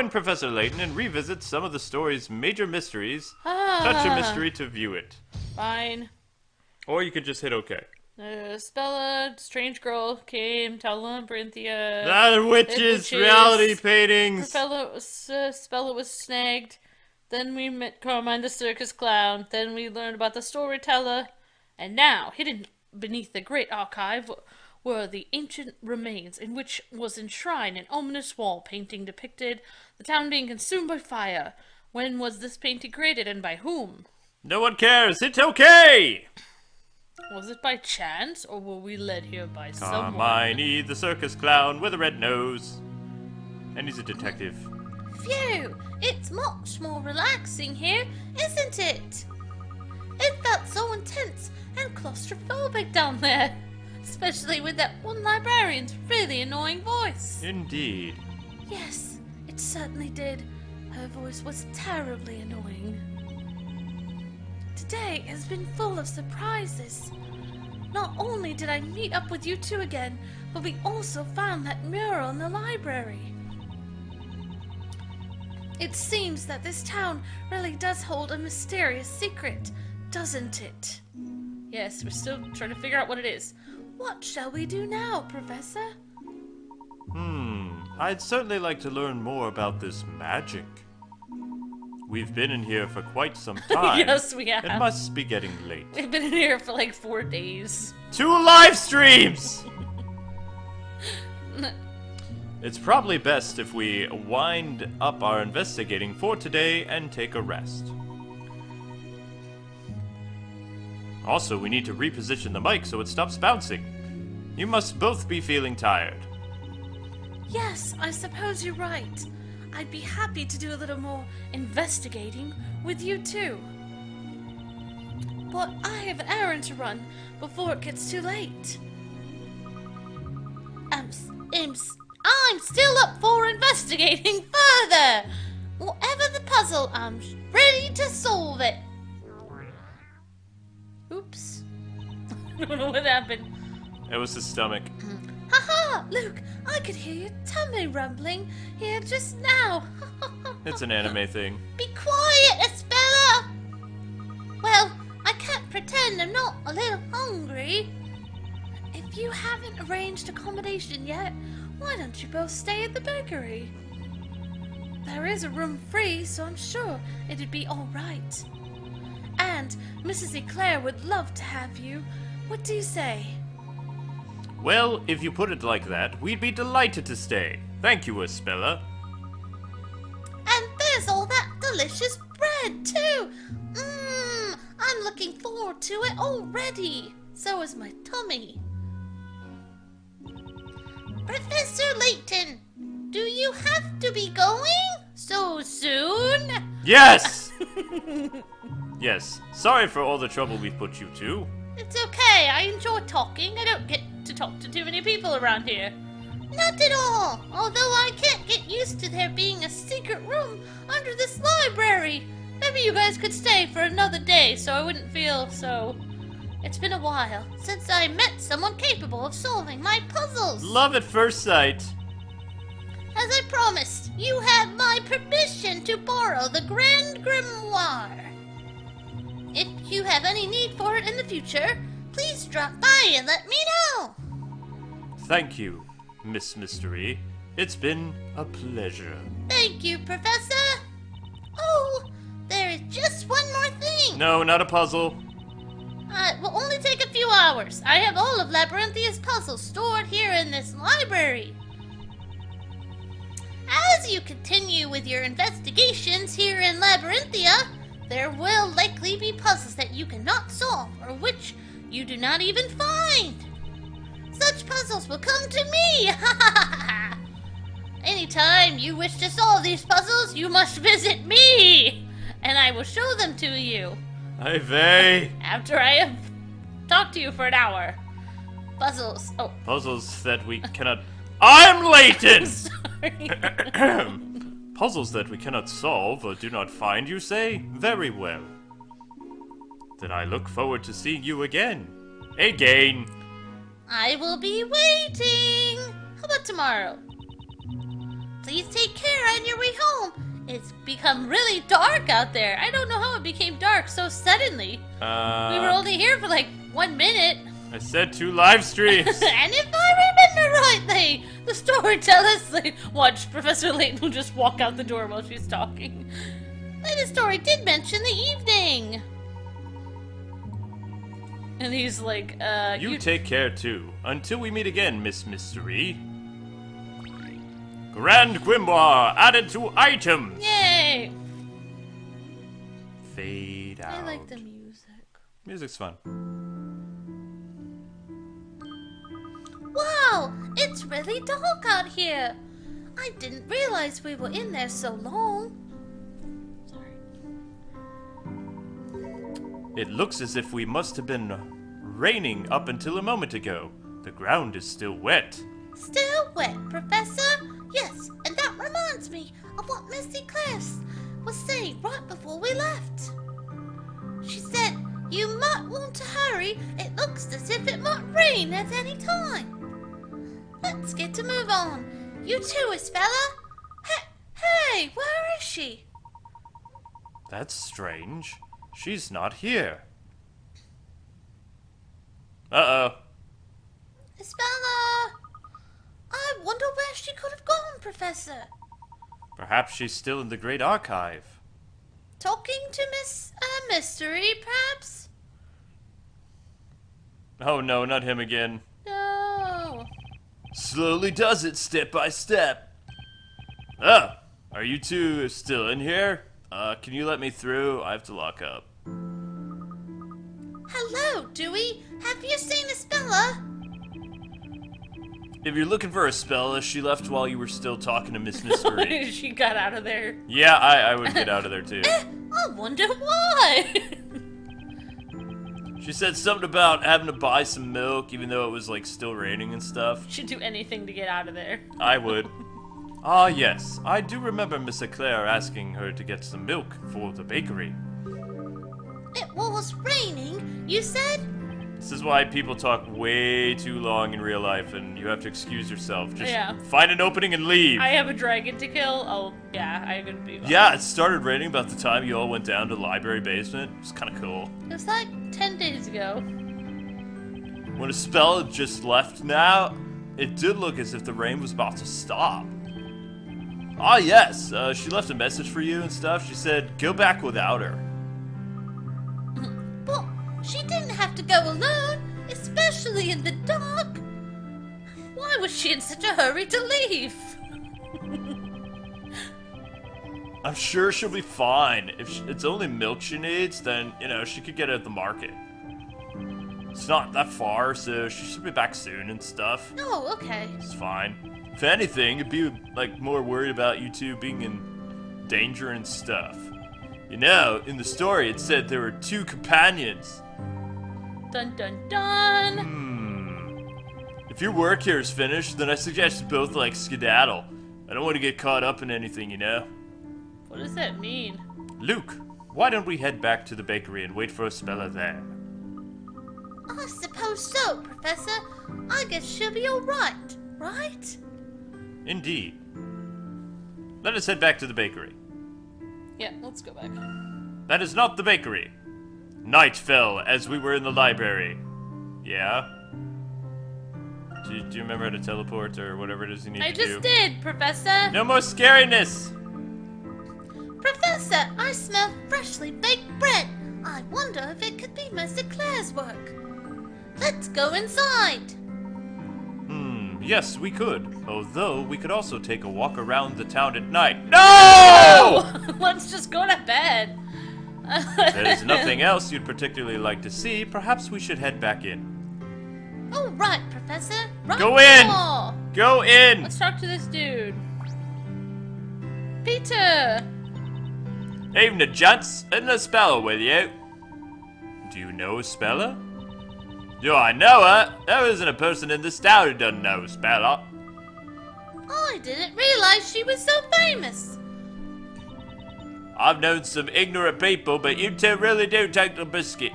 join Professor Layton and revisit some of the story's major mysteries. Touch a mystery to view it. Fine. Or you could just hit OK. Spella, strange girl, came, Brinthia. The witches, reality paintings. Spella was snagged. Then we met Carmine the circus clown. Then we learned about the storyteller. And now, hidden beneath the great archive were the ancient remains in which was enshrined an ominous wall painting depicted the town being consumed by fire. When was this painting created and by whom? No one cares. Hit OK! Was it by chance, or were we led here by someone? Carmine, the circus clown with a red nose. And he's a detective. Phew! It's much more relaxing here, isn't it? It felt so intense and claustrophobic down there. Especially with that one librarian's really annoying voice. Indeed. Yes, it certainly did. Her voice was terribly annoying. Today has been full of surprises. Not only did I meet up with you two again, but we also found that mural in the library. It seems that this town really does hold a mysterious secret, doesn't it? Yes, we're still trying to figure out what it is. What shall we do now, Professor? I'd certainly like to learn more about this magic. We've been in here for quite some time. Yes, we have. It must be getting late. We've been in here for like 4 days. 2 live streams! It's probably best if we wind up our investigating for today and take a rest. Also, we need to reposition the mic so it stops bouncing. You must both be feeling tired. Yes, I suppose you're right. I'd be happy to do a little more investigating with you too. But I have an errand to run before it gets too late. I'm still up for investigating further. Whatever the puzzle, I'm ready to solve it. Oops. I don't know what happened. It was his stomach. Haha, Luke, I could hear your tummy rumbling here just now. It's an anime thing. Be quiet, Espella! Well, I can't pretend I'm not a little hungry. If you haven't arranged accommodation yet, why don't you both stay at the bakery? There is a room free, so I'm sure it'd be all right. And Mrs. Eclair would love to have you. What do you say? Well, if you put it like that, we'd be delighted to stay. Thank you, Espella. And there's all that delicious bread, too. I'm looking forward to it already. So is my tummy. Professor Layton, do you have to be going so soon? Yes! Yes. Sorry for all the trouble we've put you to. It's okay. I enjoy talking. I don't get To talk to too many people around here. Not at all. Although I can't get used to there being a secret room under this library. Maybe you guys could stay for another day so I wouldn't feel so... It's been a while since I met someone capable of solving my puzzles. Love at first sight. As I promised, you have my permission to borrow the Grand Grimoire. If you have any need for it in the future, please drop by and let me know. Thank you, Miss Mystery. It's been a pleasure. Thank you, Professor. Oh, there is just one more thing. No, not a puzzle. It will only take a few hours. I have all of Labyrinthia's puzzles stored here in this library. As you continue with your investigations here in Labyrinthia, there will likely be puzzles that you cannot solve or which you do not even find. Such puzzles will come to me. Anytime you wish to solve these puzzles, you must visit me, and I will show them to you. Hi, Vay. After I have talked to you for an hour. Puzzles. Oh. Puzzles that we cannot... I'm Layton! Sorry. Puzzles that we cannot solve or do not find, you say? Very well. Then I look forward to seeing you again. Again. I will be waiting. How about tomorrow? Please take care on your way home. It's become really dark out there. I don't know how it became dark so suddenly. We were only here for like 1 minute. I said 2 live streams. And if I remember rightly, The storytellers, like, watch Professor Layton will just walk out the door while she's talking. the story did mention the evening. And he's like, You take care too. Until we meet again, Miss Mystery. Grand Grimoire added to items. Yay! Fade out. I like the music. Music's fun. Wow, it's really dark out here. I didn't realize we were in there so long. Sorry. It looks as if we must have been raining up until a moment ago. The ground is still wet. Still wet, Professor? Yes, and that reminds me of what Missy Claire was saying right before we left. She said, you might want to hurry. It looks as if it might rain at any time. Let's get to move on. You too, Isabella. Hey, where is she? That's strange. She's not here. Uh-oh. Isabella! I wonder where she could have gone, Professor. Perhaps she's still in the Great Archive. Talking to Miss Mystery, perhaps? Oh no, not him again. No. Slowly does it, step by step. Oh, are you two still in here? Can you let me through? I have to lock up. Hello, Dewey. Have you seen Isabella? If you're looking for Isabella, she left while you were still talking to Miss Mystery. She got out of there. Yeah, I would get out of there too. I wonder why. She said something about having to buy some milk, even though it was like still raining and stuff. She'd do anything to get out of there. I would. Ah, yes. I do remember Miss Eclair asking her to get some milk for the bakery. It was raining, you said? This is why people talk way too long in real life, and you have to excuse yourself. Just Yeah. find an opening and leave. I have a dragon to kill. Oh, yeah, I could be. Yeah, it started raining about the time you all went down to the library basement. It was kind of cool. It was like 10 days ago. When a spell had just left now, it did look as if the rain was about to stop. Ah, yes. She left a message for you and stuff. She said, go back without her. But she didn't have to go alone, especially in the dark. Why was she in such a hurry to leave? I'm sure she'll be fine. If it's only milk she needs, then, you know, she could get it at the market. It's not that far, so she should be back soon and stuff. Oh, okay. It's fine. If anything, it'd be, like, more worried about you two being in danger and stuff. You know, in the story it said there were 2 companions. Dun dun dun. If your work here is finished, then I suggest you both, like, skedaddle. I don't want to get caught up in anything, you know? What does that mean? Luke, why don't we head back to the bakery and wait for Isabella there? I suppose so, Professor. I guess she'll be alright, right? Indeed. Let us head back to the bakery. Yeah, let's go back. That is not the bakery. Night fell as we were in the library. Yeah? Do you remember how to teleport or whatever it is you need I to do? just did, Professor. No more scariness! Professor, I smell freshly baked bread. I wonder if it could be Miss Claire's work. Let's go inside. Yes, we could. Although, we could also take a walk around the town at night. No! Let's just go to bed. If there's nothing else you'd particularly like to see, perhaps we should head back in. All right, Professor. Right Go in! now. Go in! Let's talk to this dude. Peter! Evening, gents. Isn't Isabella with you? Do you know Isabella? Do I know her? There isn't a person in this town who doesn't know Isabella. I didn't realize she was so famous. I've known some ignorant people, but you two really do take the biscuit.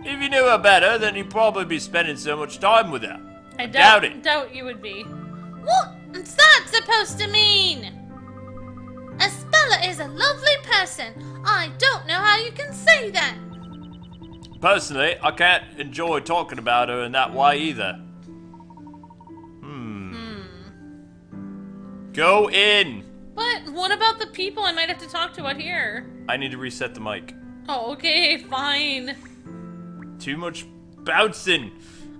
If you knew her better, then you'd probably be spending so much time with her. I doubt it. Doubt you would be. What What's that supposed to mean? Espella is a lovely person. I don't know how you can say that. Personally, I can't enjoy talking about her in that way either. Go in! But what about the people I might have to talk to out here? I need to reset the mic. Oh, okay, fine. Too much bouncing.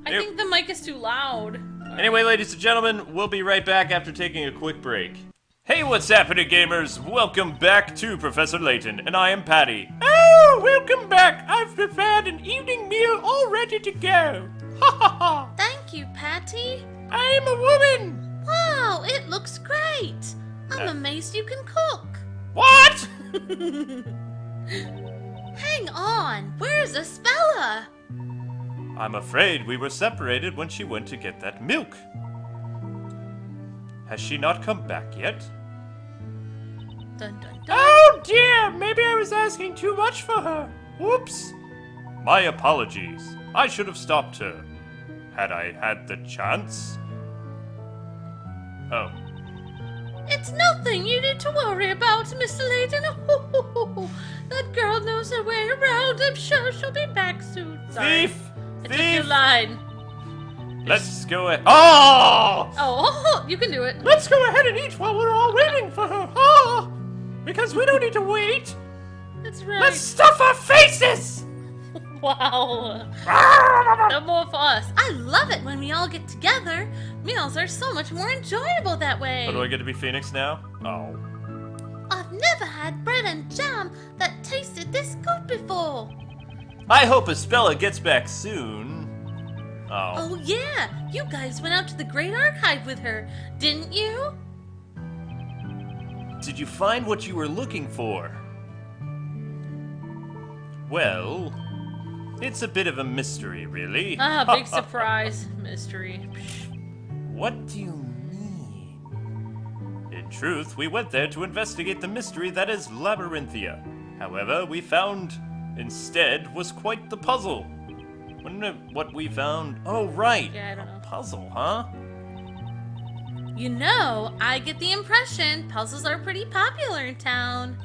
I think the mic is too loud. Anyway, ladies and gentlemen, we'll be right back after taking a quick break. Hey, what's happening, gamers? Welcome back to Professor Layton, and I am Patty. Oh, welcome back. I've prepared an evening meal all ready to go. Ha ha ha. Thank you, Patty. I'm a woman. Wow, it looks great. I'm amazed you can cook. What? Hang on, where's Espella? I'm afraid we were separated when she went to get that milk. Has she not come back yet? Dun dun dun. Oh dear, maybe I was asking too much for her. Whoops. My apologies. I should have stopped her. Had I had the chance? Oh. It's nothing you need to worry about, Mr. Layton. That girl knows her way around. I'm sure she'll be back soon. Sorry. Thief! I took your Thief! line. Let's go ahead. Oh! Oh, you can do it. Let's go ahead and eat while we're all waiting for her. Oh! Because we don't need to wait. That's right. Let's stuff our faces! Wow. No more for us. I love it when we all get together. Meals are so much more enjoyable that way. Oh, do I get to be Phoenix now? Oh. I've never had bread and jam that tasted this good before. I hope Espella gets back soon. Oh. Oh yeah, you guys went out to the Great Archive with her, didn't you? Did you find what you were looking for? Well, it's a bit of a mystery, really. Ah, big surprise. Mystery. What do you mean? In truth, we went there to investigate the mystery that is Labyrinthia. However, we found instead was quite the puzzle. What we found? Oh, right. Yeah, I don't know. A puzzle, huh? You know, I get the impression puzzles are pretty popular in town.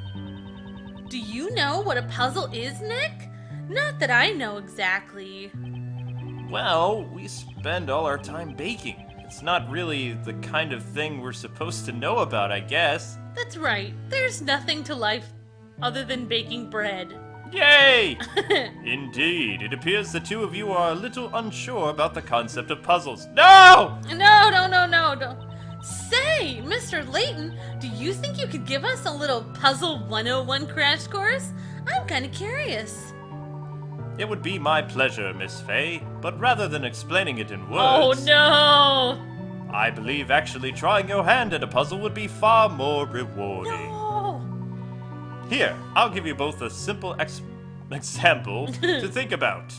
Do you know what a puzzle is, Nick? Not that I know exactly. Well, we spend all our time baking. It's not really the kind of thing we're supposed to know about, I guess. That's right. There's nothing to life other than baking bread. Yay! Indeed, it appears the two of you are a little unsure about the concept of puzzles. No! No, don't. Say, Mr. Layton, do you think you could give us a little Puzzle 101 crash course? I'm kind of curious. It would be my pleasure, Miss Faye, but rather than explaining it in Oh words, no! I believe actually trying your hand at a puzzle would be far more rewarding. No. Here, I'll give you both a simple example to think about.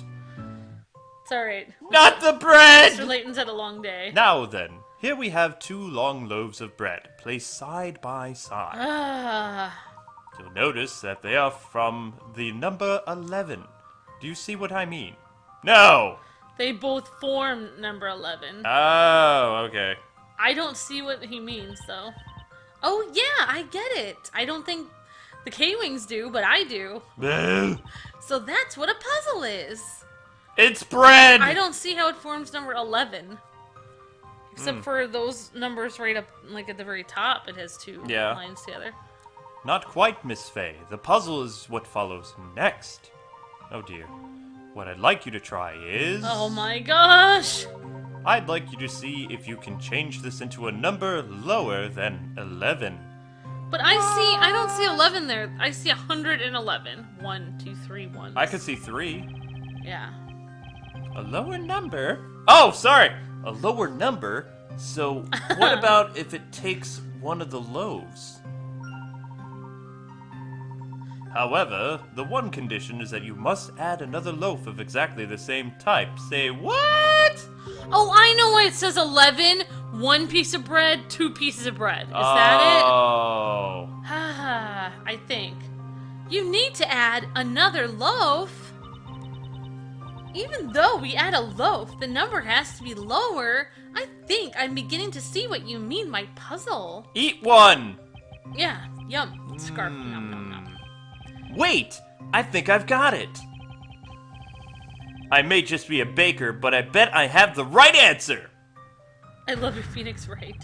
It's alright. Not the Mr. bread! Layton's had a long day. Now then, here we have two long loaves of bread, placed side by side. Ah. You'll notice that they are from the number 11. Do you see what I mean? No! They both form number 11. Oh, okay. I don't see what he means, though. Oh yeah, I get it. I don't think The Kwings do, but I do. so. That's what a puzzle is. It's bread! I don't see how it forms number 11. Except for those numbers right up, like at the very top, it has two lines together. Not quite, Miss Faye. The puzzle is what follows next. Oh dear. What I'd like you to try is... Oh my gosh! I'd like you to see if you can change this into a number lower than 11. But I don't see 11 there. I see 111. 1, 2, 3, 1. I could see 3. Yeah. A lower number? Oh, sorry! A lower number? So, what about if it takes one of the loaves? However, the one condition is that you must add another loaf of exactly the same type. Say what? Oh, I know why it says 11. 1 piece of bread, 2 pieces of bread. Is that Oh. it? Ah, I think. You need to add another loaf. Even though we add a loaf, the number has to be lower. I think I'm beginning to see what you mean by puzzle. Eat one! Yeah, yum. Scarf, nom nom nom. Wait! I think I've got it! I may just be a baker, but I bet I have the right answer! I love your Phoenix Wright.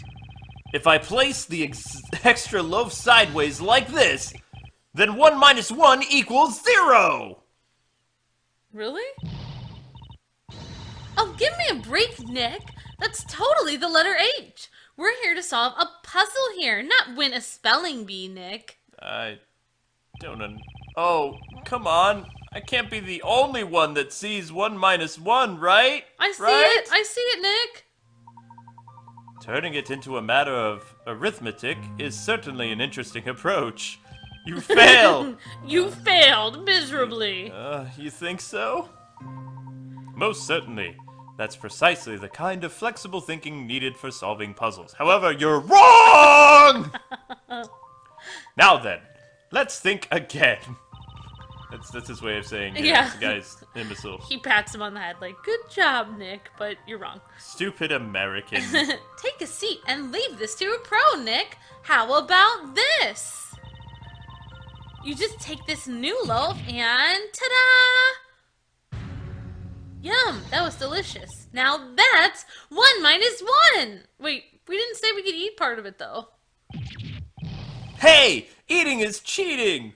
If I place the extra loaf sideways like this, then 1 minus 1 equals 0! Really? Oh, give me a break, Nick. That's totally the letter H. We're here to solve a puzzle here, not win a spelling bee, Nick. I don't Oh, come on. I can't be the only one that sees 1 minus 1, right? I see right? it. I see it, Nick. Turning it into a matter of arithmetic is certainly an interesting approach. You fail! You failed miserably. You think so? Most certainly. That's precisely the kind of flexible thinking needed for solving puzzles. However, you're wrong! Now then, let's think again. That's his way of saying, Yeah. this guy's imbecile. He pats him on the head like, good job, Nick, but you're wrong. Stupid American. Take a seat and leave this to a pro, Nick. How about this? You just take this new loaf and ta-da! Yum, that was delicious. Now that's 1 minus 1! Wait, we didn't say we could eat part of it, though. Hey! Eating is cheating!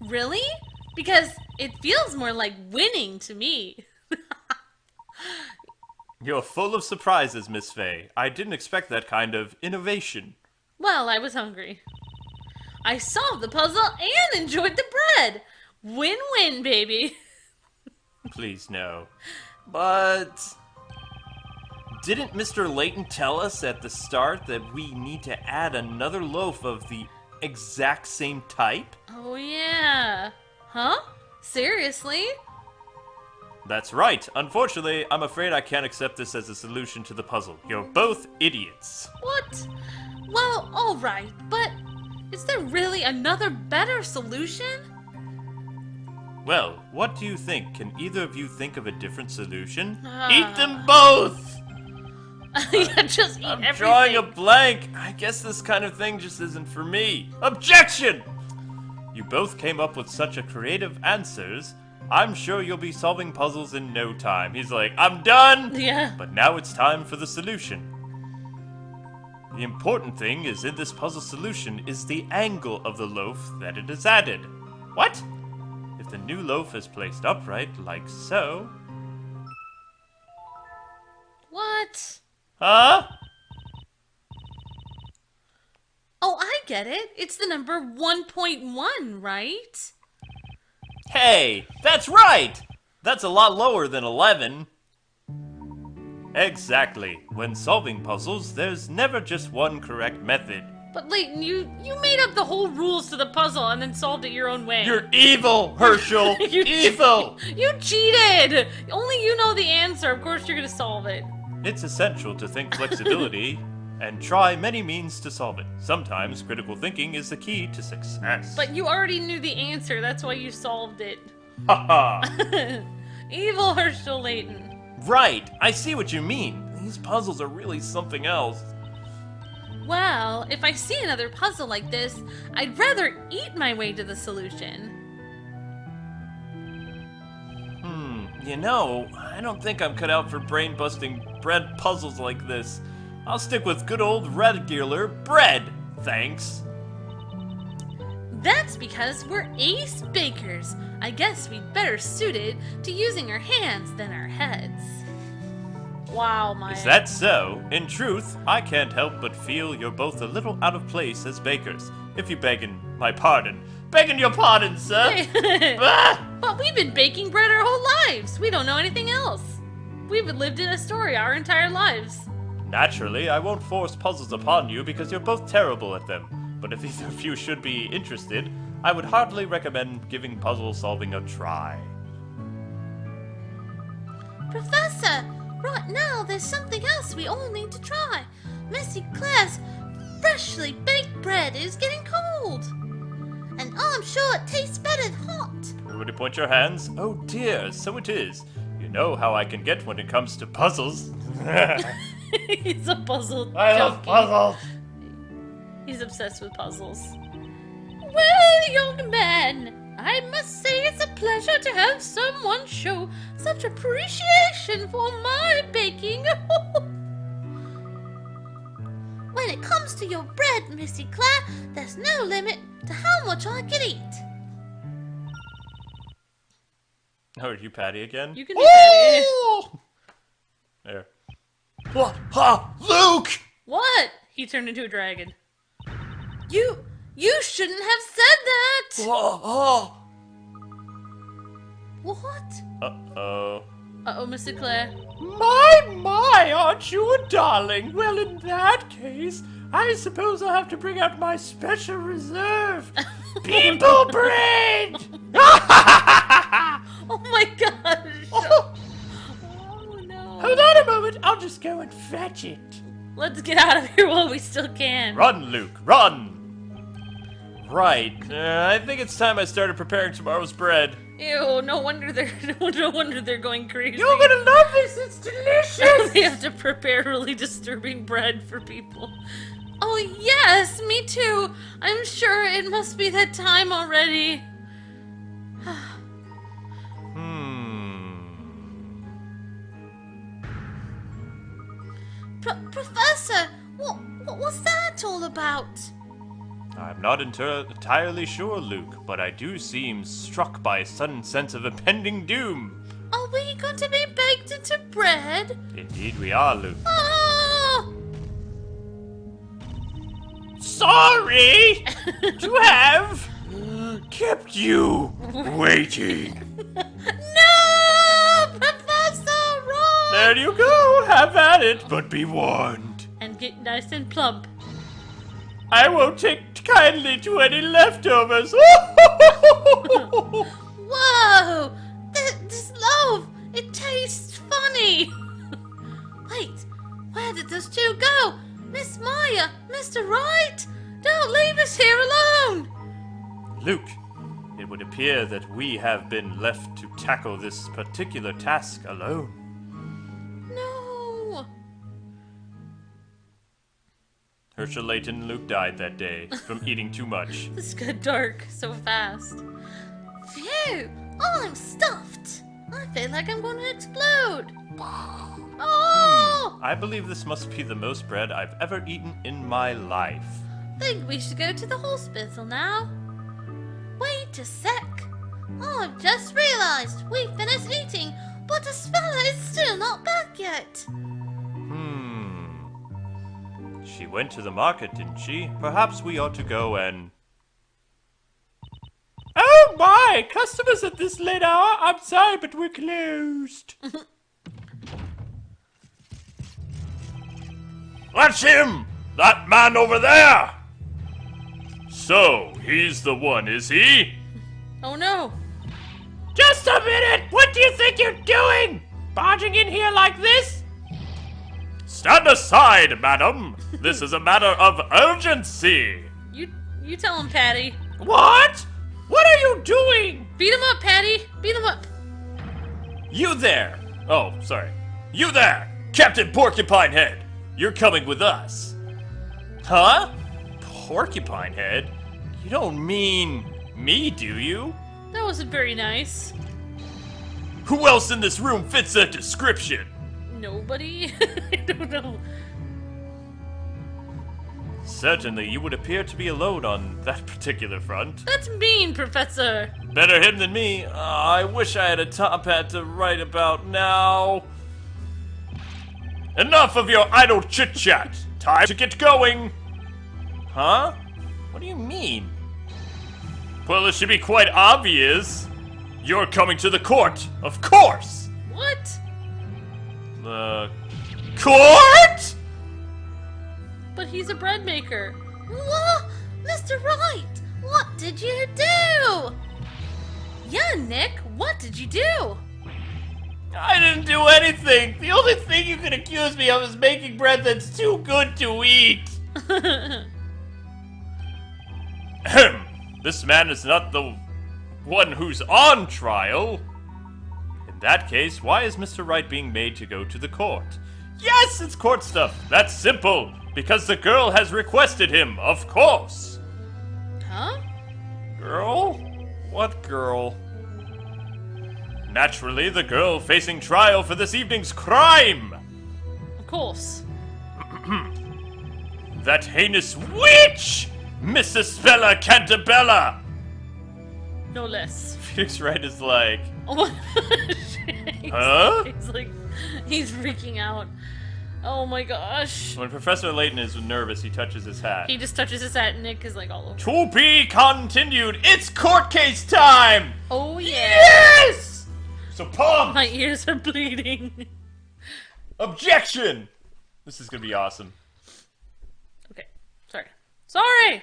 Really? Because it feels more like winning to me. You're full of surprises, Miss Fay. I didn't expect that kind of innovation. Well, I was hungry. I solved the puzzle and enjoyed the bread. Win-win, baby. Please, no. But didn't Mr. Layton tell us at the start that we need to add another loaf of the exact same type? Oh, yeah. Huh? Seriously? That's right. Unfortunately, I'm afraid I can't accept this as a solution to the puzzle. You're both idiots. What? Well, alright, but is there really another better solution? Well, what do you think? Can either of you think of a different solution? Ah. Eat them both! Yeah, just eat I'm everything. drawing a blank. I guess this kind of thing just isn't for me. Objection! You both came up with such a creative answers. I'm sure you'll be solving puzzles in no time. He's like, I'm done! Yeah. But now it's time for the solution. The important thing is in this puzzle solution is the angle of the loaf that it is added. What? If the new loaf is placed upright, like so... What? Huh? Oh, I get it. It's the number 1.1, right? Hey, that's right! That's a lot lower than 11. Exactly. When solving puzzles, there's never just one correct method. But Layton, you made up the whole rules to the puzzle and then solved it your own way. You're evil, Herschel! You Evil! You cheated! Only you know the answer. Of course you're gonna solve it. It's essential to think flexibility and try many means to solve it. Sometimes critical thinking is the key to success. But you already knew the answer. That's why you solved it. Haha! Evil Herschel Layton. Right, I see what you mean. These puzzles are really something else. Well, if I see another puzzle like this, I'd rather eat my way to the solution. You know, I don't think I'm cut out for brain-busting bread puzzles like this. I'll stick with good old regular bread, thanks. That's because we're ace bakers. I guess we'd better suited to using our hands than our heads. Wow, Maya. Is that so? In truth, I can't help but feel you're both a little out of place as bakers. If you beggin' my pardon. Beggin' your pardon, sir! Ah! But we've been baking bread our whole lives. We don't know anything else. We've lived in Astoria our entire lives. Naturally, I won't force puzzles upon you because you're both terrible at them. But if either of you should be interested, I would heartily recommend giving puzzle solving a try. Professor, right now there's something else we all need to try. Missy Claire's freshly baked bread is getting cold. And I'm sure it tastes better hot. Everybody point your hands. Oh dear, so it is. You know how I can get when it comes to puzzles. He's a puzzle I love junkie. puzzles. He's obsessed with puzzles. Well, young man, I must say it's a pleasure to have someone show such appreciation for my baking. When it comes to your bread, Missy Claire, there's no limit to how much I can eat. Oh, are you Patty again? You can do that. There. Ha! Luke! What? He turned into a dragon. You shouldn't have said that. Oh! What? Uh-oh. Uh-oh, Mr. Claire. My, aren't you a darling? Well, in that case, I suppose I'll have to bring out my special reserve. People bread! Oh my gosh. Oh no. Hold on a moment, I'll just go and fetch it. Let's get out of here while we still can. Run, Luke, run! Right, I think it's time I started preparing tomorrow's bread. Ew, no wonder they're going crazy. You're gonna love this, it's delicious! They have to prepare really disturbing bread for people. Oh yes, me too. I'm sure it must be that time already. Professor, what was that all about? I'm not entirely sure, Luke, but I do seem struck by a sudden sense of impending doom. Are we going to be baked into bread? Indeed we are, Luke. Oh! Sorry to have kept you waiting. No! Professor, run! There you go, have at it, but be warned. And get nice and plump. I won't take kindly to any leftovers. Whoa! This loaf, it tastes funny. Wait, where did those two go? Miss Maya, Mr. Wright, don't leave us here alone. Luke, it would appear that we have been left to tackle this particular task alone. No. Herschel Layton Luke died that day from eating too much. This got dark so fast. Phew, I'm stuffed. I feel like I'm going to explode. Oh! I believe this must be the most bread I've ever eaten in my life. Think we should go to the hospital now. Wait a sec. I've just realized we finished eating, but the speller is still not back yet. She went to the market, didn't she? Perhaps we ought to go and... Oh my! Customers at this late hour? I'm sorry, but we're closed. That's him! That man over there! So, he's the one, is he? Oh no. Just a minute! What do you think you're doing? Barging in here like this? Stand aside, madam! This is a matter of urgency! You tell him, Patty. What? What are you doing? Beat him up, Patty. Beat him up. You there! Oh, sorry. You there! Captain Porcupine Head! You're coming with us. Huh? Porcupine Head? You don't mean me, do you? That wasn't very nice. Who else in this room fits that description? Nobody? I don't know. Certainly, you would appear to be alone on that particular front. That's mean, Professor. Better him than me. I wish I had a top hat to write about now. Enough of your idle chit-chat. Time to get going. Huh? What do you mean? Well, it should be quite obvious. You're coming to the court, of course. What? The court? But he's a bread maker. What? Mr. Wright, what did you do? Yeah, Nick, what did you do? I didn't do anything. The only thing you can accuse me of is making bread that's too good to eat. Ahem. This man is not the One who's on trial? In that case, why is Mr. Wright being made to go to the court? Yes, it's court stuff. That's simple. Because the girl has requested him, of course. Huh? Girl? What girl? Naturally, the girl facing trial for this evening's crime. Of course. That heinous witch! Miss Isabella Cantabella! No less. Phoenix Wright is like, Oh my huh? He's freaking out. Oh my gosh. When Professor Layton is nervous, he touches his hat. He just touches his hat and Nick is like all over. To be continued. It's court case time! Oh yeah. Yes! So pumped! My ears are bleeding. Objection! This is gonna be awesome. Okay. Sorry.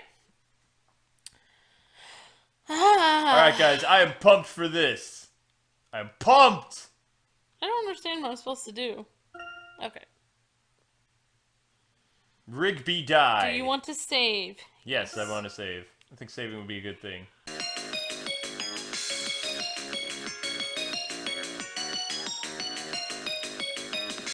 Alright guys, I am pumped for this. I'm pumped! I don't understand what I'm supposed to do. Okay. Rigby die. Do you want to save? Yes, I want to save. I think saving would be a good thing.